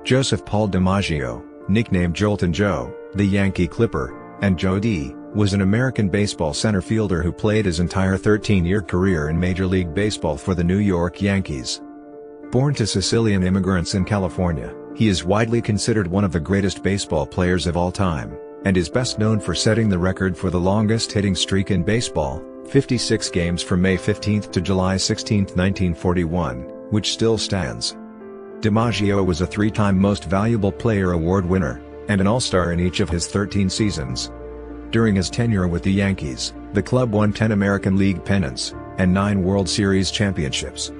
Joseph Paul DiMaggio, nicknamed Joltin Joe, the Yankee Clipper, and Joe D., was an American baseball center fielder who played his entire 13-year career in Major League Baseball for the New York Yankees. Born to Sicilian immigrants in California, he is widely considered one of the greatest baseball players of all time, and is best known for setting the record for the longest hitting streak in baseball, 56 games from May 15 to July 16, 1941, which still stands. DiMaggio was a three-time Most Valuable Player award winner, and an All-Star in each of his 13 seasons. During his tenure with the Yankees, the club won 10 American League pennants, and 9 World Series championships.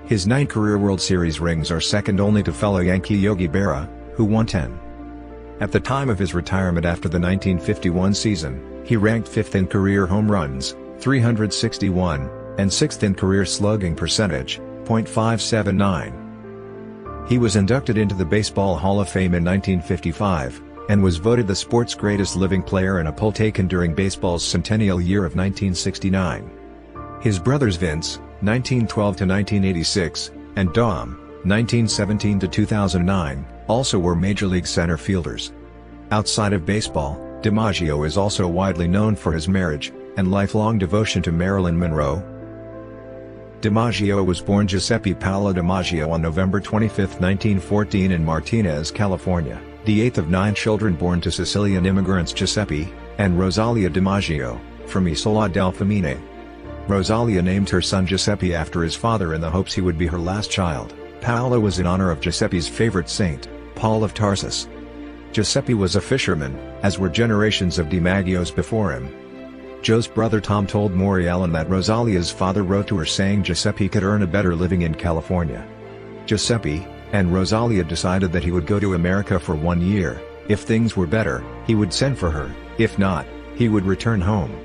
His 9 career World Series rings are second only to fellow Yankee Yogi Berra, who won 10. At the time of his retirement after the 1951 season, he ranked 5th in career home runs, 361, and 6th in career slugging percentage, .579. He was inducted into the Baseball Hall of Fame in 1955, and was voted the sport's greatest living player in a poll taken during baseball's centennial year of 1969. His brothers Vince, 1912 to 1986, and Dom, 1917 to 2009, also were Major League center fielders. Outside of baseball, DiMaggio is also widely known for his marriage and lifelong devotion to Marilyn Monroe. DiMaggio was born Giuseppe Paolo DiMaggio on November 25, 1914 in Martinez, California, the 8th of 9 children born to Sicilian immigrants Giuseppe and Rosalia DiMaggio, from Isola del Famine. Rosalia named her son Giuseppe after his father in the hopes he would be her last child. Paolo was in honor of Giuseppe's favorite saint, Paul of Tarsus. Giuseppe was a fisherman, as were generations of DiMaggios before him. Joe's brother Tom told Maury Allen that Rosalia's father wrote to her saying Giuseppe could earn a better living in California. Giuseppe and Rosalia decided that he would go to America for 1 year. If things were better, he would send for her; if not, he would return home.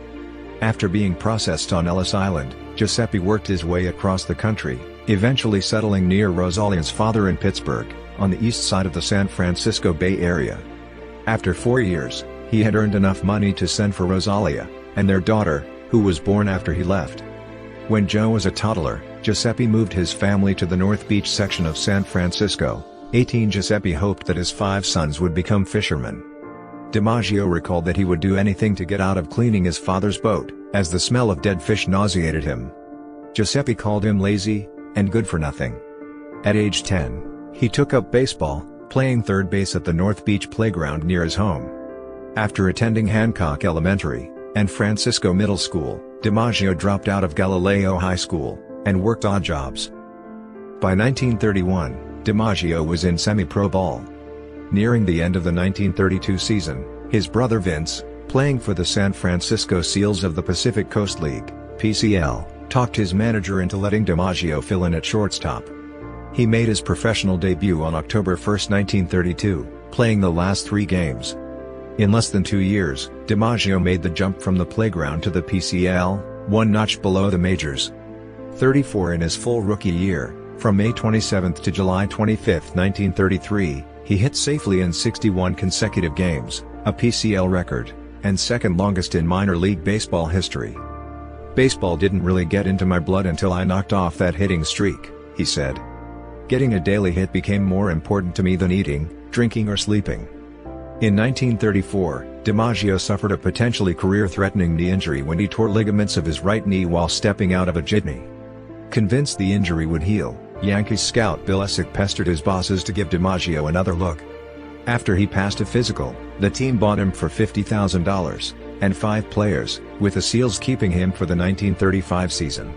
After being processed on Ellis Island, Giuseppe worked his way across the country, eventually settling near Rosalia's father in Pittsburgh, on the east side of the San Francisco Bay Area. After 4 years, he had earned enough money to send for Rosalia and their daughter, who was born after he left. When Joe was a toddler, Giuseppe moved his family to the North Beach section of San Francisco. 18 Giuseppe hoped that his 5 sons would become fishermen. DiMaggio recalled that he would do anything to get out of cleaning his father's boat, as the smell of dead fish nauseated him. Giuseppe called him lazy and good for nothing. At age 10, he took up baseball, playing third base at the North Beach playground near his home. After attending Hancock Elementary and Francisco Middle School, DiMaggio dropped out of Galileo High School and worked odd jobs. By 1931, DiMaggio was in semi-pro ball. Nearing the end of the 1932 season, his brother Vince, playing for the San Francisco Seals of the Pacific Coast League, PCL, talked his manager into letting DiMaggio fill in at shortstop. He made his professional debut on October 1, 1932, playing the last 3 games. In less than 2 years, DiMaggio made the jump from the playground to the PCL, 1 notch below the majors. 34 in his full rookie year, from May 27 to July 25, 1933, he hit safely in 61 consecutive games, a PCL record, and second longest in minor league baseball history. "Baseball didn't really get into my blood until I knocked off that hitting streak," he said. "Getting a daily hit became more important to me than eating, drinking or sleeping." In 1934, DiMaggio suffered a potentially career-threatening knee injury when he tore ligaments of his right knee while stepping out of a jitney. Convinced the injury would heal, Yankees scout Bill Essick pestered his bosses to give DiMaggio another look. After he passed a physical, the team bought him for $50,000, and 5 players, with the Seals keeping him for the 1935 season.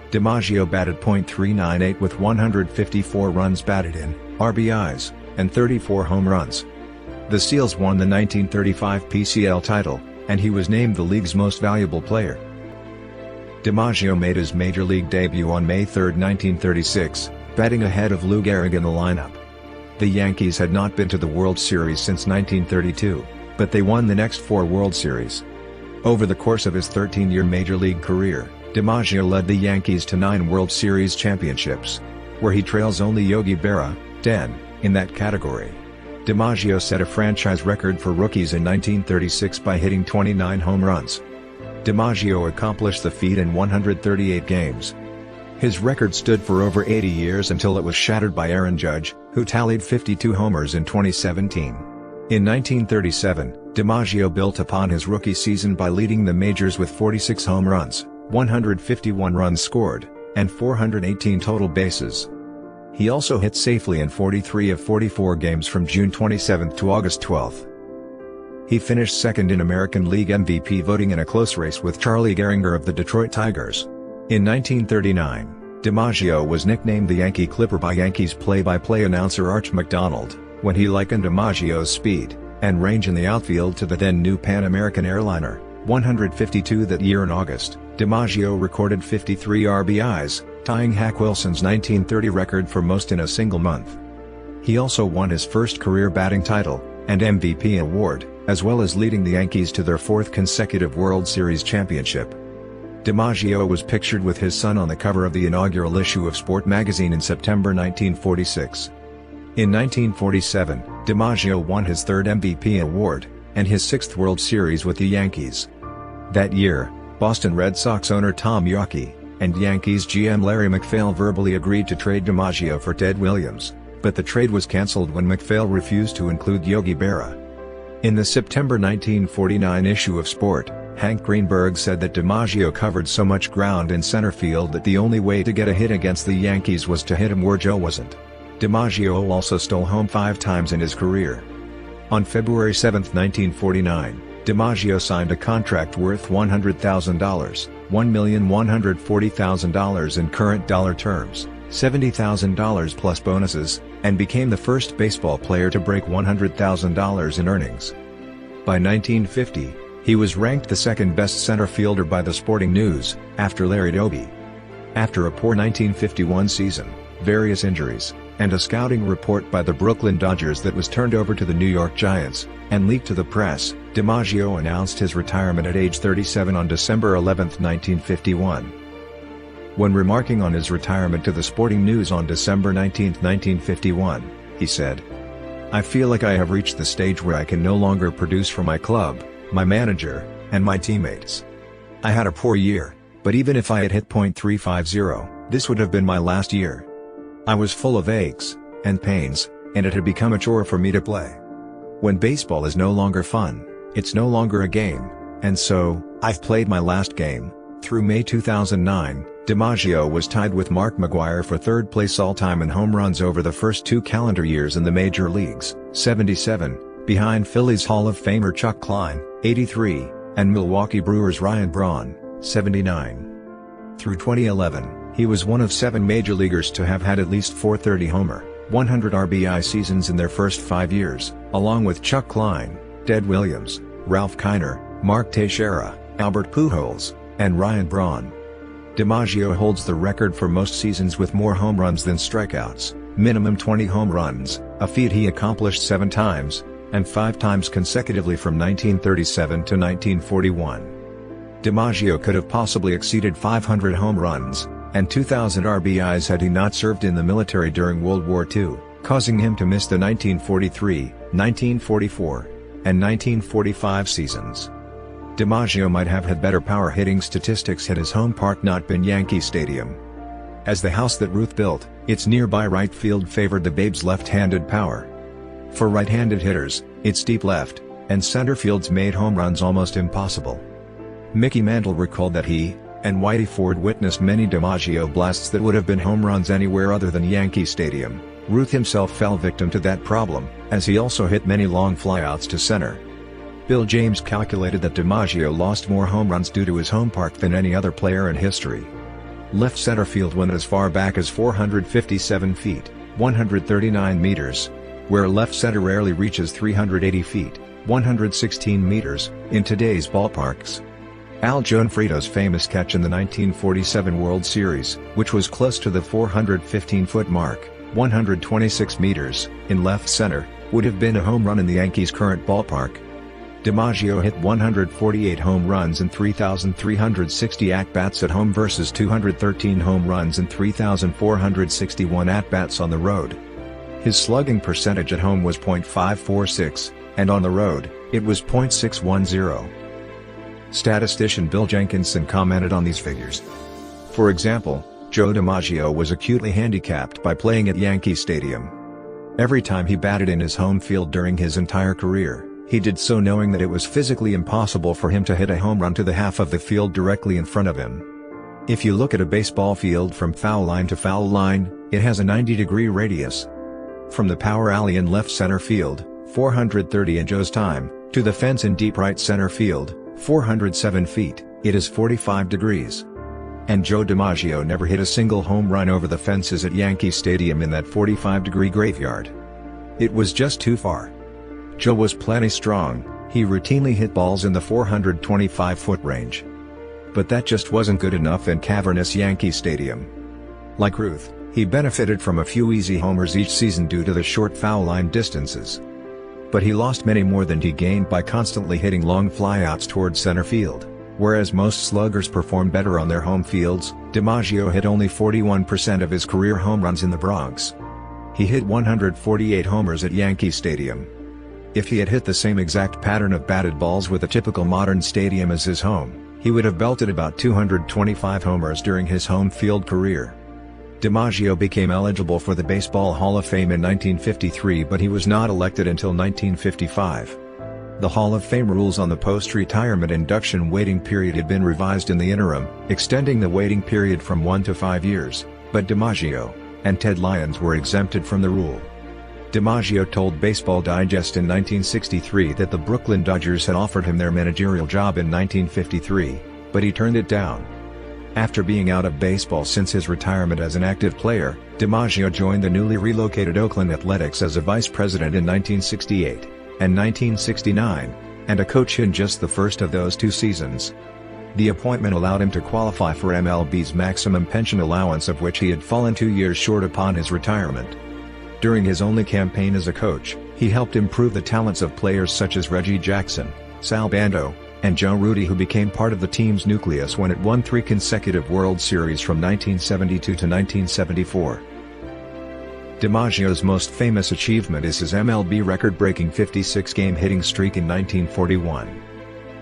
DiMaggio batted .398 with 154 runs batted in, RBIs, and 34 home runs. The Seals won the 1935 PCL title, and he was named the league's most valuable player. DiMaggio made his major league debut on May 3, 1936, batting ahead of Lou Gehrig in the lineup. The Yankees had not been to the World Series since 1932, but they won the next 4 World Series. Over the course of his 13-year major league career, DiMaggio led the Yankees to 9 World Series championships, where he trails only Yogi Berra, 10, in that category. DiMaggio set a franchise record for rookies in 1936 by hitting 29 home runs. DiMaggio accomplished the feat in 138 games. His record stood for over 80 years until it was shattered by Aaron Judge, who tallied 52 homers in 2017. In 1937, DiMaggio built upon his rookie season by leading the majors with 46 home runs, 151 runs scored, and 418 total bases. He also hit safely in 43 of 44 games from June 27 to August 12. He finished second in American League MVP voting in a close race with Charlie Gehringer of the Detroit Tigers. In 1939, DiMaggio was nicknamed the Yankee Clipper by Yankees play-by-play announcer Arch McDonald, when he likened DiMaggio's speed and range in the outfield to the then-new Pan American airliner 152. That year in August, DiMaggio recorded 53 RBIs, tying Hack Wilson's 1930 record for most in a single month. He also won his first career batting title and MVP award, as well as leading the Yankees to their fourth consecutive World Series championship. DiMaggio was pictured with his son on the cover of the inaugural issue of Sport magazine in September 1946. In 1947, DiMaggio won his third MVP award, and his sixth World Series with the Yankees. That year, Boston Red Sox owner Tom Yawkey and Yankees GM Larry MacPhail verbally agreed to trade DiMaggio for Ted Williams, but the trade was cancelled when MacPhail refused to include Yogi Berra. In the September 1949 issue of Sport, Hank Greenberg said that DiMaggio covered so much ground in center field that the only way to get a hit against the Yankees was to hit him where Joe wasn't. DiMaggio also stole home 5 times in his career. On February 7, 1949, DiMaggio signed a contract worth $100,000, $1,140,000 in current dollar terms, $70,000 plus bonuses, and became the first baseball player to break $100,000 in earnings. By 1950, he was ranked the second-best center fielder by the Sporting News, after Larry Doby. After a poor 1951 season, various injuries, and a scouting report by the Brooklyn Dodgers that was turned over to the New York Giants, and leaked to the press, DiMaggio announced his retirement at age 37 on December 11, 1951. When remarking on his retirement to the Sporting News on December 19, 1951, he said, "I feel like I have reached the stage where I can no longer produce for my club, my manager, and my teammates. I had a poor year, but even if I had hit .350, this would have been my last year. I was full of aches and pains, and it had become a chore for me to play. When baseball is no longer fun, it's no longer a game, and so, I've played my last game." Through May 2009, DiMaggio was tied with Mark McGwire for third place all-time in home runs over the first 2 calendar years in the major leagues, 77, behind Phillies Hall of Famer Chuck Klein, 83, and Milwaukee Brewers Ryan Braun, 79. Through 2011, he was one of 7 major leaguers to have had at least 430 homer, 100 RBI seasons in their first 5 years, along with Chuck Klein, Ted Williams, Ralph Kiner, Mark Teixeira, Albert Pujols, and Ryan Braun. DiMaggio holds the record for most seasons with more home runs than strikeouts, minimum 20 home runs, a feat he accomplished 7 times, and 5 times consecutively from 1937 to 1941. DiMaggio could have possibly exceeded 500 home runs, and 2,000 RBIs had he not served in the military during World War II, causing him to miss the 1943, 1944, and 1945 seasons. DiMaggio might have had better power hitting statistics had his home park not been Yankee Stadium. As the house that Ruth built, its nearby right field favored the Babe's left-handed power. For right-handed hitters, its deep left and center fields made home runs almost impossible. Mickey Mantle recalled that he and Whitey Ford witnessed many DiMaggio blasts that would have been home runs anywhere other than Yankee Stadium. Ruth himself fell victim to that problem, as he also hit many long flyouts to center. Bill James calculated that DiMaggio lost more home runs due to his home park than any other player in history. Left center field went as far back as 457 feet, 139 meters, where left center rarely reaches 380 feet, 116 meters, in today's ballparks. Al Gianfrido's famous catch in the 1947 World Series, which was close to the 415-foot mark, 126 meters, in left center, would have been a home run in the Yankees' current ballpark. DiMaggio hit 148 home runs and 3,360 at-bats at home versus 213 home runs and 3,461 at-bats on the road. His slugging percentage at home was .546, and on the road, it was .610. Statistician Bill Jenkinson commented on these figures. For example, Joe DiMaggio was acutely handicapped by playing at Yankee Stadium. Every time he batted in his home field during his entire career, he did so knowing that it was physically impossible for him to hit a home run to the half of the field directly in front of him. If you look at a baseball field from foul line to foul line, it has a 90-degree radius. From the power alley in left center field, 430 in Joe's time, to the fence in deep right center field, 407 feet, it is 45 degrees. And Joe DiMaggio never hit a single home run over the fences at Yankee Stadium in that 45-degree graveyard. It was just too far. Joe was plenty strong, he routinely hit balls in the 425-foot range. But that just wasn't good enough in cavernous Yankee Stadium. Like Ruth, he benefited from a few easy homers each season due to the short foul line distances. But he lost many more than he gained by constantly hitting long flyouts towards center field. Whereas most sluggers perform better on their home fields, DiMaggio hit only 41% of his career home runs in the Bronx. He hit 148 homers at Yankee Stadium. If he had hit the same exact pattern of batted balls with a typical modern stadium as his home, he would have belted about 225 homers during his home field career. DiMaggio became eligible for the Baseball Hall of Fame in 1953, but he was not elected until 1955. The Hall of Fame rules on the post-retirement induction waiting period had been revised in the interim, extending the waiting period from 1 to 5 years, but DiMaggio and Ted Lyons were exempted from the rule. DiMaggio told Baseball Digest in 1963 that the Brooklyn Dodgers had offered him their managerial job in 1953, but he turned it down. After being out of baseball since his retirement as an active player, DiMaggio joined the newly relocated Oakland Athletics as a vice president in 1968 and 1969, and a coach in just the first of those 2 seasons. The appointment allowed him to qualify for MLB's maximum pension allowance, of which he had fallen 2 years short upon his retirement. During his only campaign as a coach, he helped improve the talents of players such as Reggie Jackson, Sal Bando, and Joe Rudi, who became part of the team's nucleus when it won 3 consecutive World Series from 1972 to 1974. DiMaggio's most famous achievement is his MLB record-breaking 56-game hitting streak in 1941.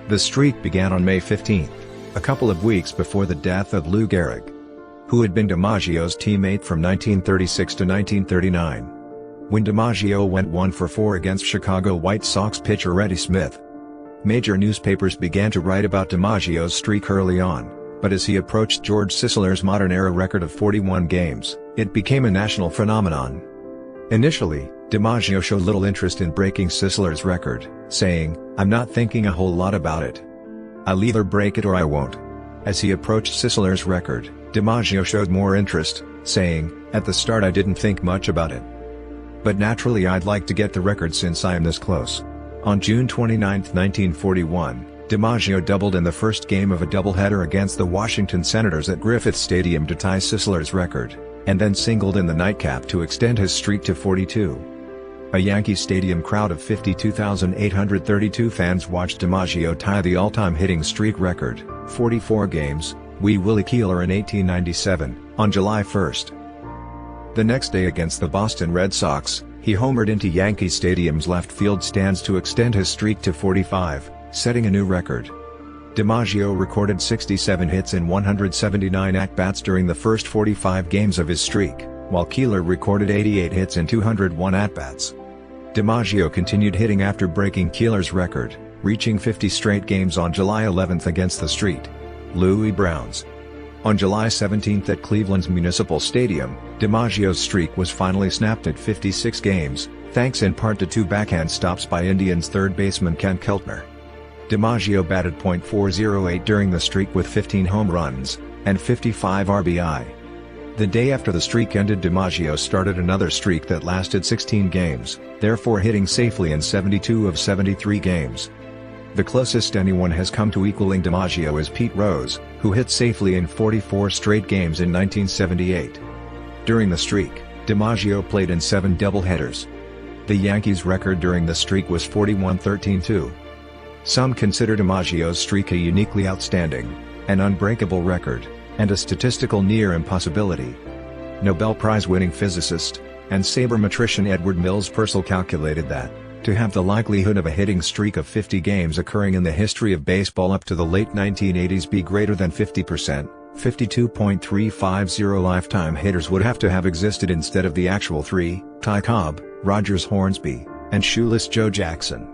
The streak began on May 15, a couple of weeks before the death of Lou Gehrig, who had been DiMaggio's teammate from 1936 to 1939. When DiMaggio went 1 for 4 against Chicago White Sox pitcher Eddie Smith, major newspapers began to write about DiMaggio's streak early on, but as he approached George Sisler's modern-era record of 41 games, it became a national phenomenon. Initially, DiMaggio showed little interest in breaking Sisler's record, saying, "I'm not thinking a whole lot about it. I'll either break it or I won't." As he approached Sisler's record, DiMaggio showed more interest, saying, "At the start I didn't think much about it. But naturally I'd like to get the record since I am this close." On June 29, 1941, DiMaggio doubled in the first game of a doubleheader against the Washington Senators at Griffith Stadium to tie Sisler's record, and then singled in the nightcap to extend his streak to 42. A Yankee Stadium crowd of 52,832 fans watched DiMaggio tie the all-time hitting streak record, 44 games, Wee Willie Keeler in 1897, on July 1. The next day against the Boston Red Sox, he homered into Yankee Stadium's left field stands to extend his streak to 45, setting a new record. DiMaggio recorded 67 hits in 179 at-bats during the first 45 games of his streak, while Keeler recorded 88 hits in 201 at-bats. DiMaggio continued hitting after breaking Keeler's record, reaching 50 straight games on July 11 against the Louis Browns. On July 17 at Cleveland's Municipal Stadium, DiMaggio's streak was finally snapped at 56 games, thanks in part to 2 backhand stops by Indians third baseman Ken Keltner. DiMaggio batted .408 during the streak with 15 home runs and 55 RBI. The day after the streak ended, DiMaggio started another streak that lasted 16 games, therefore hitting safely in 72 of 73 games. The closest anyone has come to equaling DiMaggio is Pete Rose, who hit safely in 44 straight games in 1978. During the streak, DiMaggio played in 7 doubleheaders. The Yankees' record during the streak was 41-13-2. Some consider DiMaggio's streak a uniquely outstanding, an unbreakable record, and a statistical near impossibility. Nobel Prize-winning physicist and sabermetrician Edward Mills Purcell calculated that, to have the likelihood of a hitting streak of 50 games occurring in the history of baseball up to the late 1980s be greater than 50%, 52.350 lifetime hitters would have to have existed instead of the actual 3, Ty Cobb, Rogers Hornsby, and Shoeless Joe Jackson.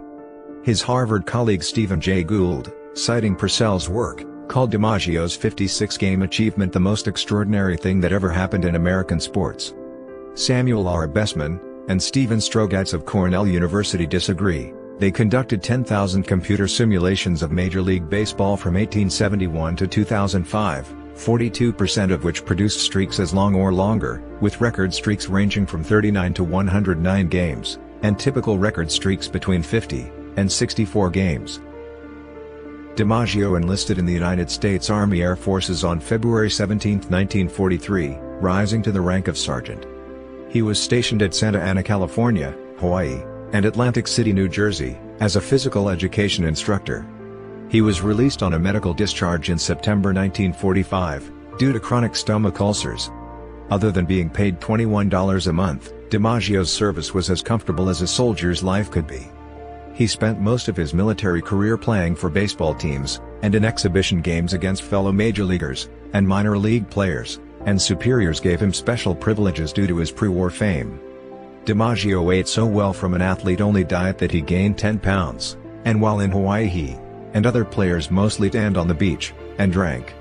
His Harvard colleague Stephen Jay Gould, citing Purcell's work, called DiMaggio's 56-game achievement the most extraordinary thing that ever happened in American sports. Samuel R. Bessman and Stephen Strogatz of Cornell University disagree. They conducted 10,000 computer simulations of Major League Baseball from 1871 to 2005, 42% of which produced streaks as long or longer, with record streaks ranging from 39 to 109 games, and typical record streaks between 50 and 64 games. DiMaggio enlisted in the United States Army Air Forces on February 17, 1943, rising to the rank of sergeant. He was stationed at Santa Ana, California, Hawaii, and Atlantic City, New Jersey, as a physical education instructor. He was released on a medical discharge in September 1945, due to chronic stomach ulcers. Other than being paid $21 a month, DiMaggio's service was as comfortable as a soldier's life could be. He spent most of his military career playing for baseball teams, and in exhibition games against fellow major leaguers, and minor league players, and superiors gave him special privileges due to his pre-war fame. DiMaggio ate so well from an athlete-only diet that he gained 10 pounds, and while in Hawaii he and other players mostly tanned on the beach and drank.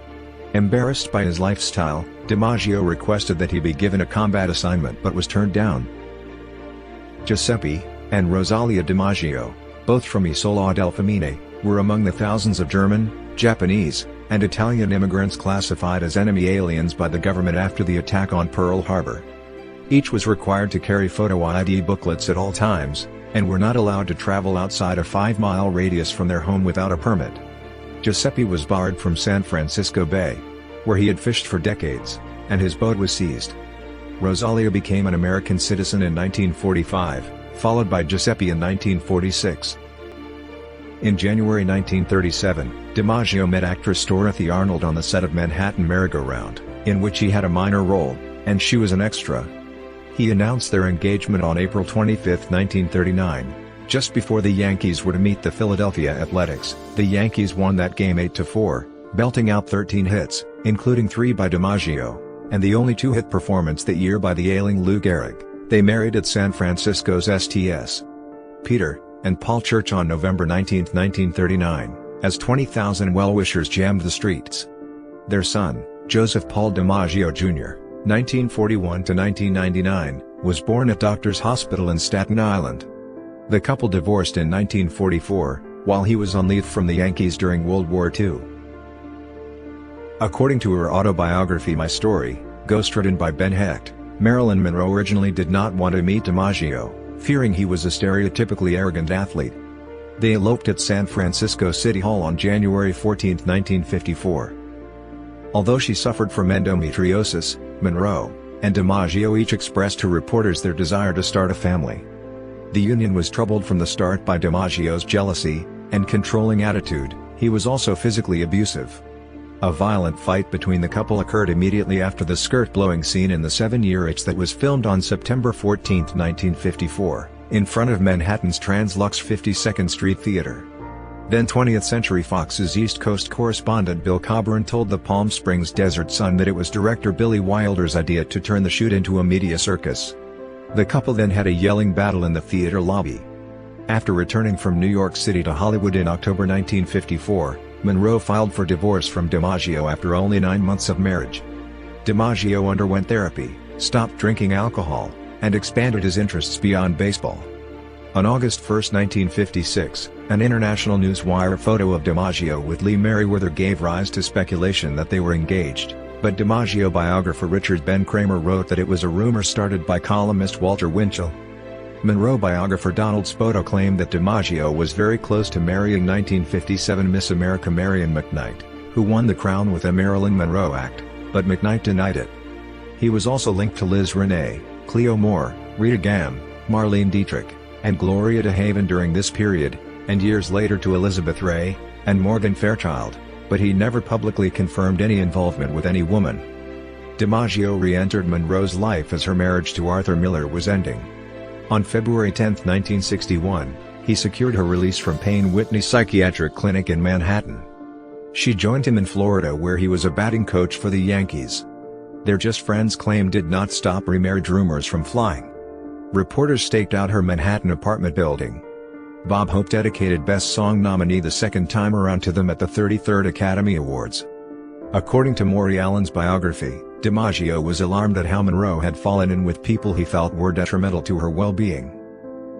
Embarrassed by his lifestyle, DiMaggio requested that he be given a combat assignment but was turned down. Giuseppe and Rosalia DiMaggio, both from Isola del Famine, were among the thousands of German, Japanese, and Italian immigrants classified as enemy aliens by the government after the attack on Pearl Harbor. Each was required to carry photo ID booklets at all times, and were not allowed to travel outside a 5-mile radius from their home without a permit. Giuseppe was barred from San Francisco Bay, where he had fished for decades, and his boat was seized. Rosalia became an American citizen in 1945, followed by Giuseppe in 1946. In January 1937, DiMaggio met actress Dorothy Arnold on the set of Manhattan Merry-Go-Round, in which he had a minor role, and she was an extra. He announced their engagement on April 25, 1939, just before the Yankees were to meet the Philadelphia Athletics. The Yankees won that game 8-4, belting out 13 hits, including 3 by DiMaggio, and the only 2-hit performance that year by the ailing Lou Gehrig. They married at San Francisco's St. Peter and Paul Church on November 19, 1939, as 20,000 well-wishers jammed the streets. Their son, Joseph Paul DiMaggio Jr., 1941–1999, was born at Doctors Hospital in Staten Island. The couple divorced in 1944, while he was on leave from the Yankees during World War II. According to her autobiography My Story, ghostwritten by Ben Hecht, Marilyn Monroe originally did not want to meet DiMaggio, fearing he was a stereotypically arrogant athlete. They eloped at San Francisco City Hall on January 14, 1954. Although she suffered from endometriosis, Monroe and DiMaggio each expressed to reporters their desire to start a family. The union was troubled from the start by DiMaggio's jealousy and controlling attitude. He was also physically abusive. A violent fight between the couple occurred immediately after the skirt-blowing scene in the 7-year itch that was filmed on September 14, 1954, in front of Manhattan's Trans-Lux 52nd Street Theater. Then 20th Century Fox's East Coast correspondent Bill Coburn told the Palm Springs Desert Sun that it was director Billy Wilder's idea to turn the shoot into a media circus. The couple then had a yelling battle in the theater lobby. After returning from New York City to Hollywood in October 1954, Monroe filed for divorce from DiMaggio after only 9 months of marriage. DiMaggio underwent therapy, stopped drinking alcohol, and expanded his interests beyond baseball. On August 1, 1956, an International Newswire photo of DiMaggio with Lee Merriweather gave rise to speculation that they were engaged, but DiMaggio biographer Richard Ben Kramer wrote that it was a rumor started by columnist Walter Winchell. Monroe biographer Donald Spoto claimed that DiMaggio was very close to marrying 1957 Miss America Marion McKnight, who won the crown with a Marilyn Monroe act, but McKnight denied it. He was also linked to Liz Renee, Cleo Moore, Rita Gam, Marlene Dietrich, and Gloria DeHaven during this period, and years later to Elizabeth Ray and Morgan Fairchild, but he never publicly confirmed any involvement with any woman. DiMaggio re-entered Monroe's life as her marriage to Arthur Miller was ending. On February 10, 1961, he secured her release from Payne Whitney Psychiatric Clinic in Manhattan. She joined him in Florida where he was a batting coach for the Yankees. Their just friends claim did not stop remarriage rumors from flying. Reporters staked out her Manhattan apartment building. Bob Hope dedicated Best Song nominee the second time around to them at the 33rd Academy Awards. According to Maury Allen's biography, DiMaggio was alarmed at how Monroe had fallen in with people he felt were detrimental to her well-being.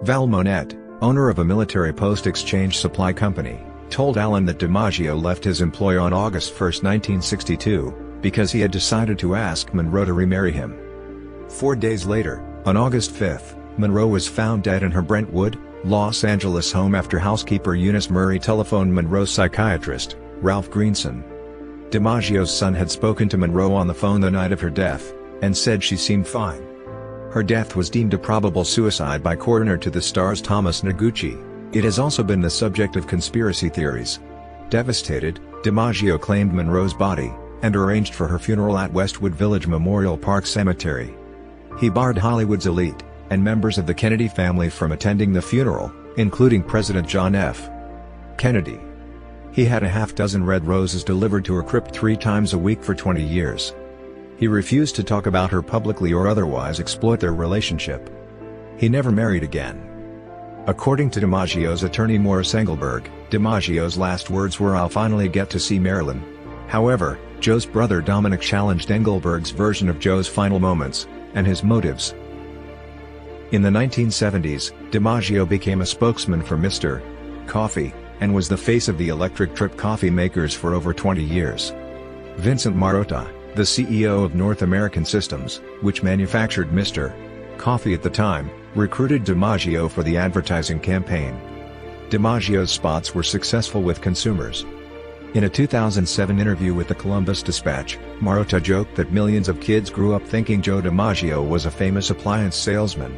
Val Monette, owner of a military post-exchange supply company, told Allen that DiMaggio left his employ on August 1, 1962, because he had decided to ask Monroe to remarry him. 4 days later, on August 5, Monroe was found dead in her Brentwood, Los Angeles home after housekeeper Eunice Murray telephoned Monroe's psychiatrist, Ralph Greenson. DiMaggio's son had spoken to Monroe on the phone the night of her death, and said she seemed fine. Her death was deemed a probable suicide by coroner to the Star's Thomas Noguchi. It has also been the subject of conspiracy theories. Devastated, DiMaggio claimed Monroe's body, and arranged for her funeral at Westwood Village Memorial Park Cemetery. He barred Hollywood's elite, and members of the Kennedy family from attending the funeral, including President John F. Kennedy. He had a half-dozen red roses delivered to her crypt 3 times a week for 20 years. He refused to talk about her publicly or otherwise exploit their relationship. He never married again. According to DiMaggio's attorney Morris Engelberg, DiMaggio's last words were, "I'll finally get to see Marilyn." However, Joe's brother Dominic challenged Engelberg's version of Joe's final moments, and his motives. In the 1970s, DiMaggio became a spokesman for Mr. Coffee, and was the face of the electric trip coffee makers for over 20 years. Vincent Marotta, the CEO of North American Systems, which manufactured Mr. Coffee at the time, recruited DiMaggio for the advertising campaign. DiMaggio's spots were successful with consumers. In a 2007 interview with the Columbus Dispatch, Marotta joked that millions of kids grew up thinking Joe DiMaggio was a famous appliance salesman.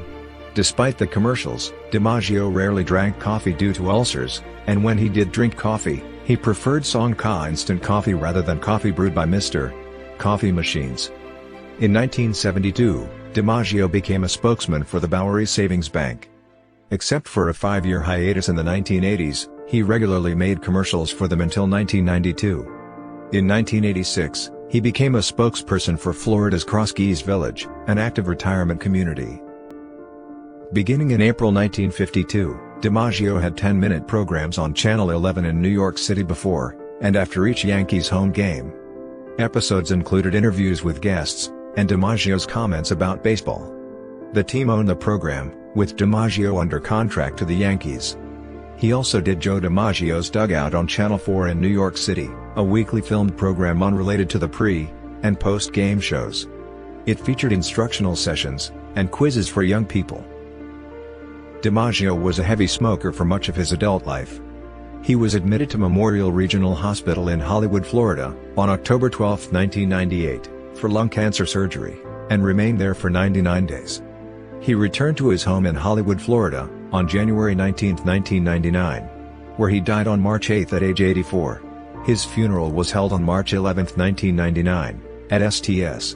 Despite the commercials, DiMaggio rarely drank coffee due to ulcers, and when he did drink coffee, he preferred Sonka instant coffee rather than coffee brewed by Mr. Coffee machines. In 1972, DiMaggio became a spokesman for the Bowery Savings Bank. Except for a 5-year hiatus in the 1980s, he regularly made commercials for them until 1992. In 1986, he became a spokesperson for Florida's Cross Keys Village, an active retirement community. Beginning in April 1952, DiMaggio had 10-minute programs on Channel 11 in New York City before and after each Yankees home game. Episodes included interviews with guests, and DiMaggio's comments about baseball. The team owned the program, with DiMaggio under contract to the Yankees. He also did Joe DiMaggio's Dugout on Channel 4 in New York City, a weekly filmed program unrelated to the pre- and post-game shows. It featured instructional sessions and quizzes for young people. DiMaggio was a heavy smoker for much of his adult life. He was admitted to Memorial Regional Hospital in Hollywood, Florida, on October 12, 1998, for lung cancer surgery, and remained there for 99 days. He returned to his home in Hollywood, Florida, on January 19, 1999, where he died on March 8 at age 84. His funeral was held on March 11, 1999, at St.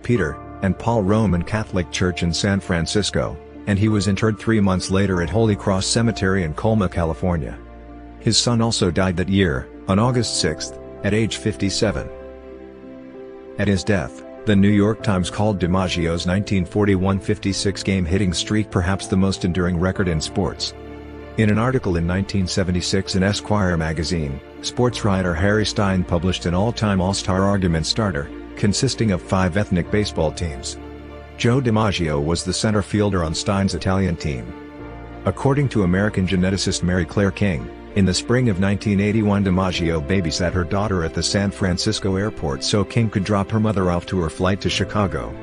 Peter and Paul Roman Catholic Church in San Francisco, and he was interred 3 months later at Holy Cross Cemetery in Colma, California. His son also died that year, on August 6, at age 57. At his death, the New York Times called DiMaggio's 1941 56-game hitting streak perhaps the most enduring record in sports. In an article in 1976 in Esquire magazine, sports writer Harry Stein published an all-time all-star argument starter, consisting of 5 ethnic baseball teams. Joe DiMaggio was the center fielder on Stein's Italian team. According to American geneticist Mary Claire King, in the spring of 1981 DiMaggio babysat her daughter at the San Francisco airport so King could drop her mother off to her flight to Chicago.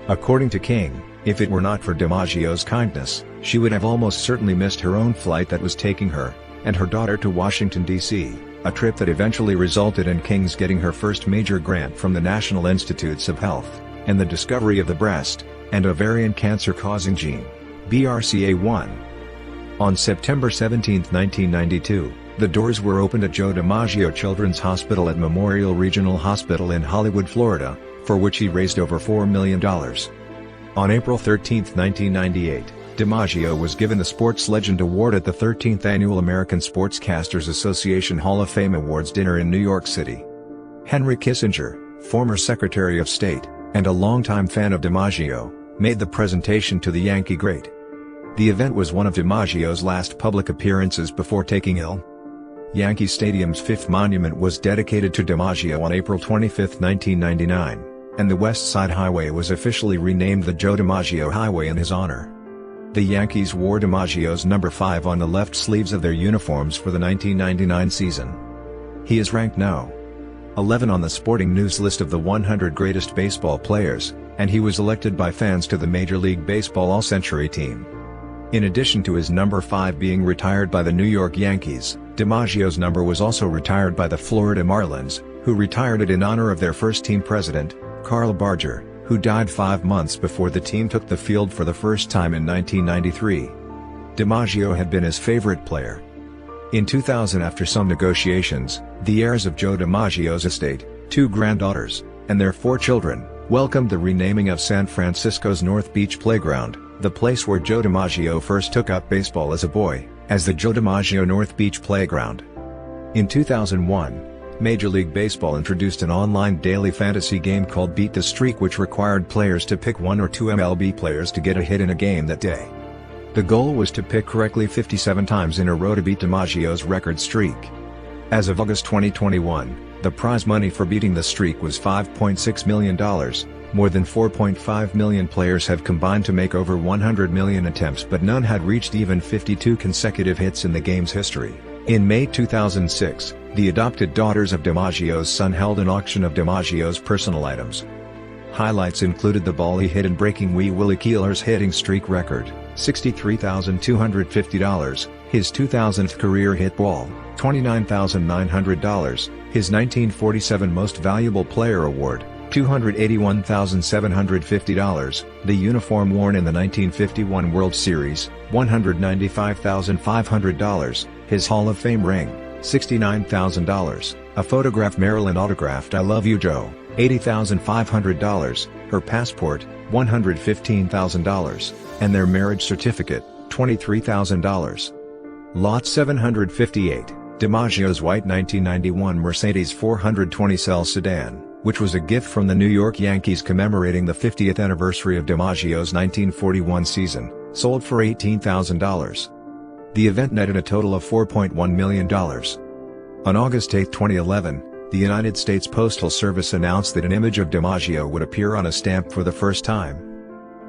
According to King, if it were not for DiMaggio's kindness, she would have almost certainly missed her own flight that was taking her and her daughter to Washington, D.C., a trip that eventually resulted in King's getting her first major grant from the National Institutes of Health, and the discovery of the breast and ovarian cancer-causing gene, BRCA1. On September 17, 1992, the doors were opened at Joe DiMaggio Children's Hospital at Memorial Regional Hospital in Hollywood, Florida, for which he raised over $4 million. On April 13, 1998, DiMaggio was given the Sports Legend Award at the 13th Annual American Sportscasters Association Hall of Fame Awards dinner in New York City. Henry Kissinger, former Secretary of State, and a longtime fan of DiMaggio, made the presentation to the Yankee great. The event was one of DiMaggio's last public appearances before taking ill. Yankee Stadium's fifth monument was dedicated to DiMaggio on April 25, 1999, and the West Side Highway was officially renamed the Joe DiMaggio Highway in his honor. The Yankees wore DiMaggio's number 5 on the left sleeves of their uniforms for the 1999 season. He is ranked No. 11 on the Sporting News list of the 100 greatest baseball players, and he was elected by fans to the Major League Baseball All-Century team. In addition to his number 5 being retired by the New York Yankees, DiMaggio's number was also retired by the Florida Marlins, who retired it in honor of their first team president, Carl Barger, who died 5 months before the team took the field for the first time in 1993. DiMaggio had been his favorite player. In 2000, after some negotiations, the heirs of Joe DiMaggio's estate, 2 granddaughters, and their 4 children, welcomed the renaming of San Francisco's North Beach Playground, the place where Joe DiMaggio first took up baseball as a boy, as the Joe DiMaggio North Beach Playground. In 2001, Major League Baseball introduced an online daily fantasy game called Beat the Streak, which required players to pick 1 or 2 MLB players to get a hit in a game that day. The goal was to pick correctly 57 times in a row to beat DiMaggio's record streak. As of August 2021, the prize money for beating the streak was $5.6 million. More than 4.5 million players have combined to make over 100 million attempts, but none had reached even 52 consecutive hits in the game's history. In May 2006, the adopted daughters of DiMaggio's son held an auction of DiMaggio's personal items. Highlights included the ball he hit in breaking Wee Willie Keeler's hitting streak record, $63,250, his 2000th career hit ball, $29,900, his 1947 Most Valuable Player Award, $281,750, the uniform worn in the 1951 World Series, $195,500, his Hall of Fame ring, $69,000, a photograph Marilyn autographed "I Love You Joe," $80,500, her passport, $115,000, and their marriage certificate, $23,000. Lot 758, DiMaggio's white 1991 Mercedes 420SL sedan, which was a gift from the New York Yankees commemorating the 50th anniversary of DiMaggio's 1941 season, sold for $18,000. The event netted a total of $4.1 million. On August 8, 2011, the United States Postal Service announced that an image of DiMaggio would appear on a stamp for the first time.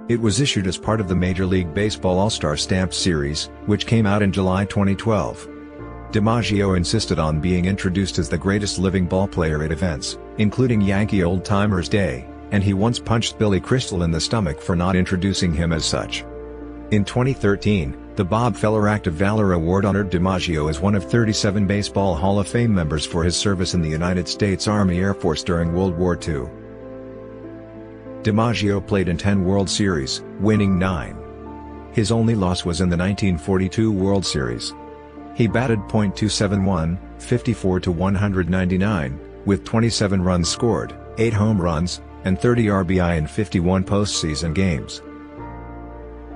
It was issued as part of the Major League Baseball All-Star Stamp Series, which came out in July 2012. DiMaggio insisted on being introduced as the greatest living ballplayer at events, including Yankee Old Timers Day, and he once punched Billy Crystal in the stomach for not introducing him as such. In 2013, the Bob Feller Act of Valor Award honored DiMaggio as one of 37 Baseball Hall of Fame members for his service in the United States Army Air Force during World War II. DiMaggio played in 10 World Series, winning 9. His only loss was in the 1942 World Series. He batted .271, 54-199, with 27 runs scored, 8 home runs, and 30 RBI in 51 postseason games.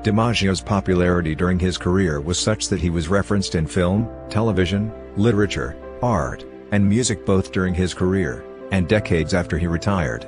DiMaggio's popularity during his career was such that he was referenced in film, television, literature, art, and music both during his career, and decades after he retired.